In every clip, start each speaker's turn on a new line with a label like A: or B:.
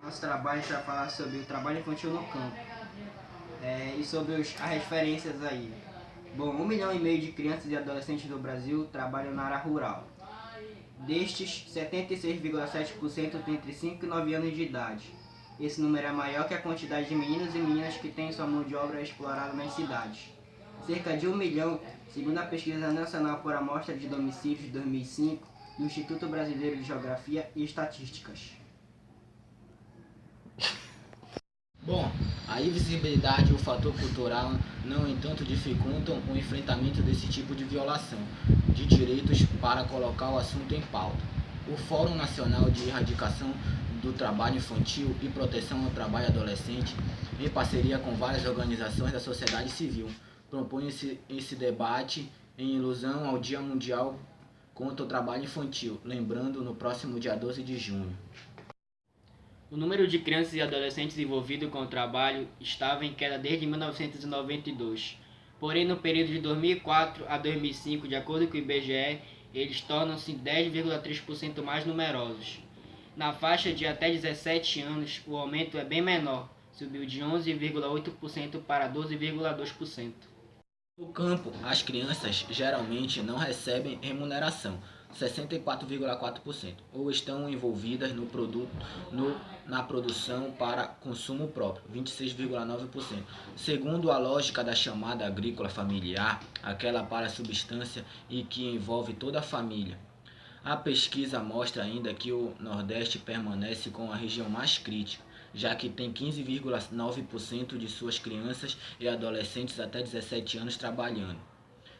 A: Nosso trabalho vai falar sobre o trabalho infantil no campo e sobre as referências aí. Bom, 1,5 milhão de crianças e adolescentes do Brasil trabalham na área rural. Destes, 76,7% têm entre 5 e 9 anos de idade. Esse número é maior que a quantidade de meninos e meninas que têm sua mão de obra explorada nas cidades. Cerca de 1 milhão, segundo a Pesquisa Nacional por Amostra de Domicílios de 2005, do Instituto Brasileiro de Geografia e Estatísticas.
B: Bom, a invisibilidade e o fator cultural, no entanto, dificultam o enfrentamento desse tipo de violação de direitos para colocar o assunto em pauta. O Fórum Nacional de Erradicação do Trabalho Infantil e Proteção ao Trabalho Adolescente, em parceria com várias organizações da sociedade civil, propõe esse debate em ilusão ao Dia Mundial contra o Trabalho Infantil, lembrando no próximo dia 12 de junho.
A: O número de crianças e adolescentes envolvidos com o trabalho estava em queda desde 1992. Porém, no período de 2004 a 2005, de acordo com o IBGE, eles tornam-se 10,3% mais numerosos. Na faixa de até 17 anos, o aumento é bem menor, subiu de 11,8% para 12,2%.
B: No campo, as crianças geralmente não recebem remuneração, 64,4%, ou estão envolvidas na produção para consumo próprio, 26,9%. Segundo a lógica da chamada agrícola familiar, aquela para subsistência e que envolve toda a família. A pesquisa mostra ainda que o Nordeste permanece com a região mais crítica, já que tem 15,9% de suas crianças e adolescentes até 17 anos trabalhando.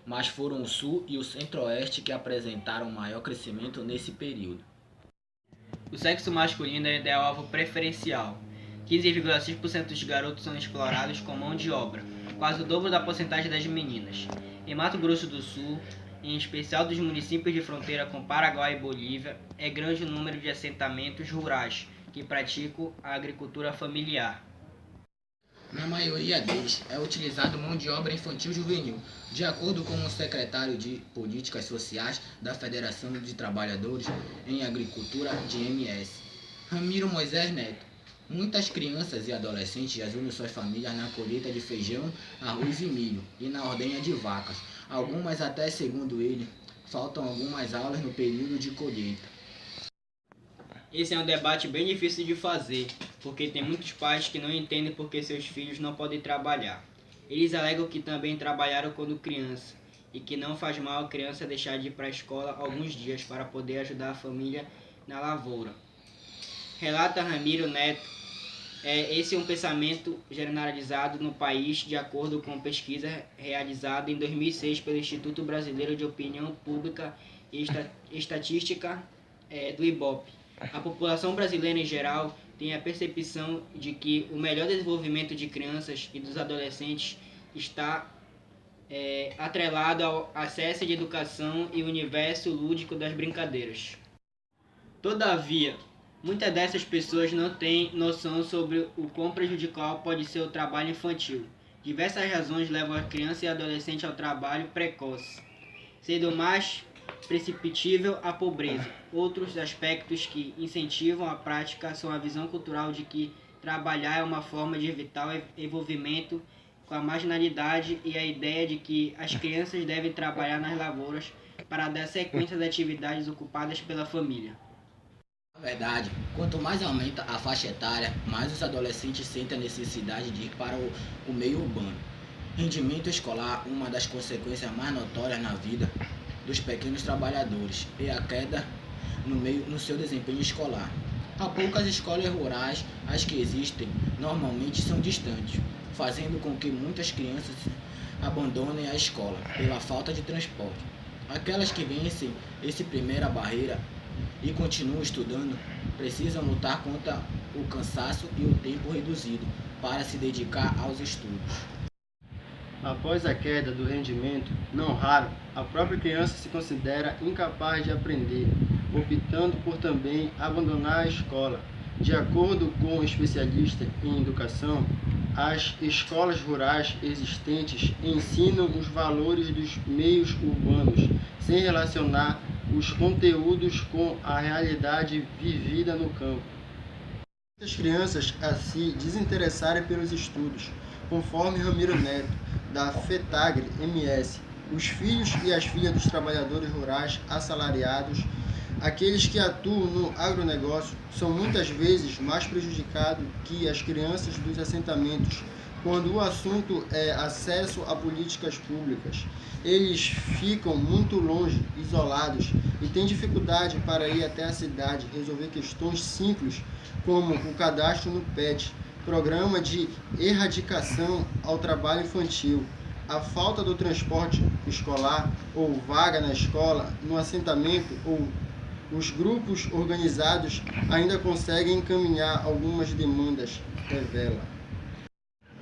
B: Mas foram o Sul e o Centro-Oeste que apresentaram maior crescimento nesse período.
A: O sexo masculino ainda é o alvo preferencial. 15,6% dos garotos são explorados com mão de obra, quase o dobro da porcentagem das meninas. Em Mato Grosso do Sul, em especial dos municípios de fronteira com Paraguai e Bolívia, é grande o número de assentamentos rurais que praticam a agricultura familiar.
B: Na maioria deles, é utilizado mão de obra infantil juvenil, de acordo com o secretário de Políticas Sociais da Federação de Trabalhadores em Agricultura de MS, Ramiro Moisés Neto. Muitas crianças e adolescentes ajudam suas famílias na colheita de feijão, arroz e milho e na ordenha de vacas. Algumas até, segundo ele, faltam algumas aulas no período de colheita.
A: Esse é um debate bem difícil de fazer, porque tem muitos pais que não entendem por que seus filhos não podem trabalhar. Eles alegam que também trabalharam quando criança, e que não faz mal a criança deixar de ir para a escola alguns dias para poder ajudar a família na lavoura. Relata Ramiro Neto. Esse é um pensamento generalizado no país, de acordo com pesquisa realizada em 2006 pelo Instituto Brasileiro de Opinião Pública e Estatística do IBOP. A população brasileira em geral tem a percepção de que o melhor desenvolvimento de crianças e dos adolescentes está atrelado ao acesso de educação e o universo lúdico das brincadeiras. Todavia, muitas dessas pessoas não têm noção sobre o quão prejudicial pode ser o trabalho infantil. Diversas razões levam a criança e adolescente ao trabalho precoce, sendo mais precipitável a pobreza. Outros aspectos que incentivam a prática são a visão cultural de que trabalhar é uma forma de evitar o envolvimento com a marginalidade e a ideia de que as crianças devem trabalhar nas lavouras para dar sequência às atividades ocupadas pela família.
B: Na verdade, quanto mais aumenta a faixa etária, mais os adolescentes sentem a necessidade de ir para o meio urbano. Rendimento escolar, uma das consequências mais notórias na vida dos pequenos trabalhadores, e a queda no seu desempenho escolar. Há poucas escolas rurais, as que existem normalmente são distantes, fazendo com que muitas crianças abandonem a escola pela falta de transporte. Aquelas que vencem essa primeira barreira e continuam estudando precisam lutar contra o cansaço e o tempo reduzido para se dedicar aos estudos.
C: Após a queda do rendimento, não raro, a própria criança se considera incapaz de aprender, optando por também abandonar a escola. De acordo com especialistas em educação, as escolas rurais existentes ensinam os valores dos meios urbanos, sem relacionar os conteúdos com a realidade vivida no campo. As crianças a se desinteressarem pelos estudos, conforme Ramiro Neto, da FETAGRE-MS. Os filhos e as filhas dos trabalhadores rurais assalariados, aqueles que atuam no agronegócio, são muitas vezes mais prejudicados que as crianças dos assentamentos, quando o assunto é acesso a políticas públicas. Eles ficam muito longe, isolados, e têm dificuldade para ir até a cidade resolver questões simples, como o cadastro no PET, Programa de Erradicação ao Trabalho Infantil, a falta do transporte escolar ou vaga na escola, no assentamento ou os grupos organizados ainda conseguem encaminhar algumas demandas, revela.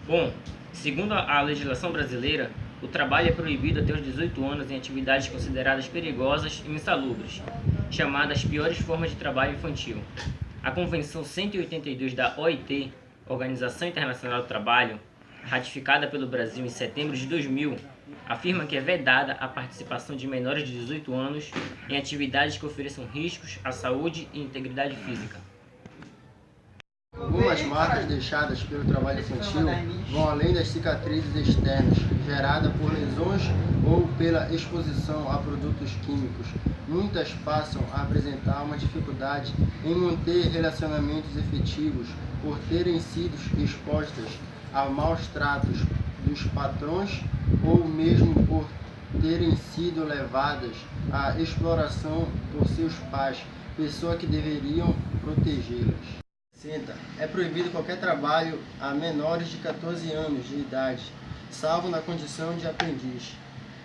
D: Bom, segundo a legislação brasileira, o trabalho é proibido até os 18 anos em atividades consideradas perigosas e insalubres, chamadas piores formas de trabalho infantil. A Convenção 182 da OIT, Organização Internacional do Trabalho, ratificada pelo Brasil em setembro de 2000, afirma que é vedada a participação de menores de 18 anos em atividades que ofereçam riscos à saúde e integridade física.
C: Algumas marcas deixadas pelo trabalho infantil vão além das cicatrizes externas, geradas por lesões ou pela exposição a produtos químicos. Muitas passam a apresentar uma dificuldade em manter relacionamentos efetivos por terem sido expostas a maus tratos dos patrões ou mesmo por terem sido levadas à exploração por seus pais, pessoas que deveriam protegê-las. É proibido qualquer trabalho a menores de 14 anos de idade, salvo na condição de aprendiz.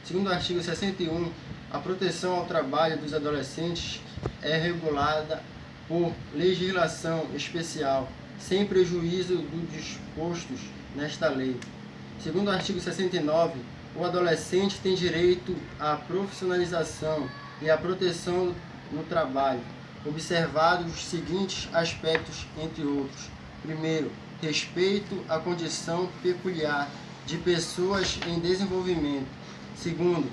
C: Segundo o artigo 61, a proteção ao trabalho dos adolescentes é regulada por legislação especial, sem prejuízo do disposto nesta lei. Segundo o artigo 69, o adolescente tem direito à profissionalização e à proteção no trabalho, observados os seguintes aspectos, entre outros. Primeiro, respeito à condição peculiar de pessoas em desenvolvimento. Segundo,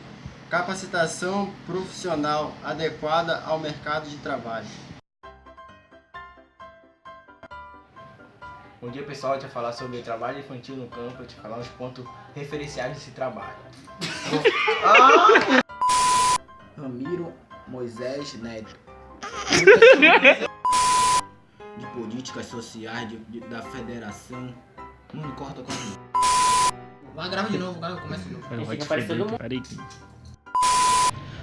C: capacitação profissional adequada ao mercado de trabalho.
E: Bom dia, pessoal, eu vou falar sobre o trabalho infantil no campo, eu vou falar uns pontos referenciais desse trabalho.
B: Ramiro Moisés Neto, de políticas sociais da federação. Mano, corta. Vai, grava de novo, começa de novo.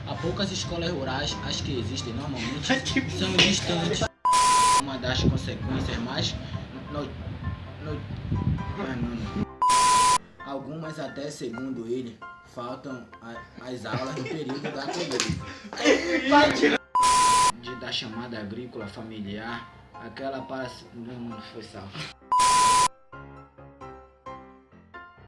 B: Há poucas escolas rurais, as que existem normalmente são distantes. Uma das consequências mais algumas até, segundo ele, faltam as aulas no período da colheita. Da chamada agrícola familiar, aquela para... Não foi salvo.